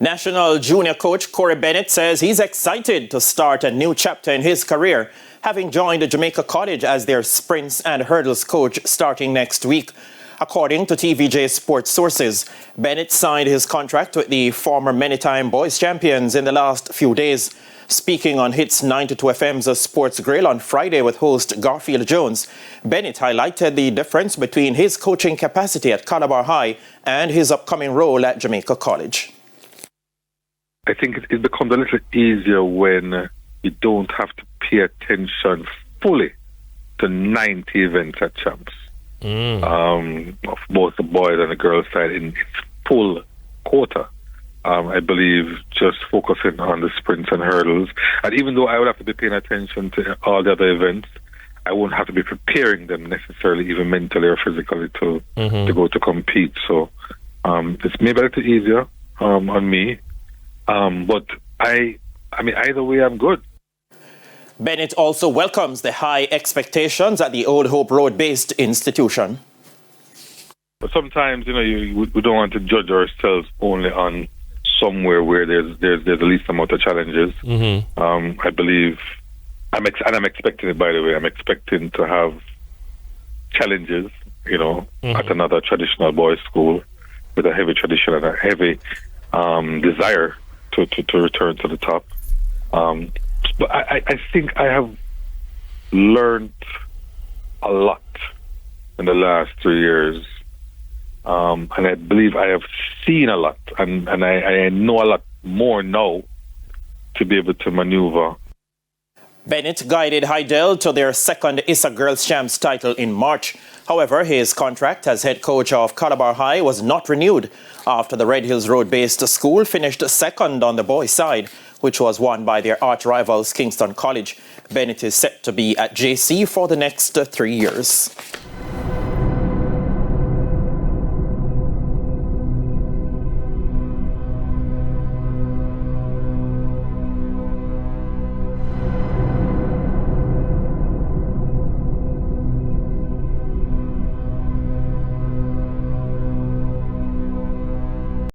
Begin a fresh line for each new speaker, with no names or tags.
National junior coach Corey Bennett says he's excited to start a new chapter in his career, having joined the Jamaica College as their sprints and hurdles coach starting next week. According to TVJ sports sources, Bennett signed his contract with the former many-time boys champions in the last few days. Speaking on Hits 92 FM's Sports Grill on Friday with host Garfield Jones, Bennett highlighted the difference between his coaching capacity at Calabar High and his upcoming role at Jamaica College.
I think it becomes a little easier when you don't have to pay attention fully to 90 events at Champs. Of both the boys and the girls side in its full quota. I believe just focusing on the sprints and hurdles. And even though I would have to be paying attention to all the other events, I won't have to be preparing them necessarily, even mentally or physically, to go to compete. So it's maybe a little easier on me. But I mean, either way, I'm good.
Bennett also welcomes the high expectations at the Old Hope Road-based institution.
But sometimes, we don't want to judge ourselves only on somewhere where there's the least amount of challenges. I believe, I'm expecting it, by the way. I'm expecting to have challenges, at another traditional boys' school with a heavy tradition and a heavy desire to return to the top. But I think I have learned a lot in the last 3 years. And I believe I have seen a lot. And I know a lot more now to be able to maneuver.
Bennett guided Hydel to their second ISA Girls Champs title in March. However, his contract as head coach of Calabar High was not renewed after the Red Hills Road-based school finished second on the boys' side, which was won by their arch rivals Kingston College. Bennett is set to be at JC for the next 3 years.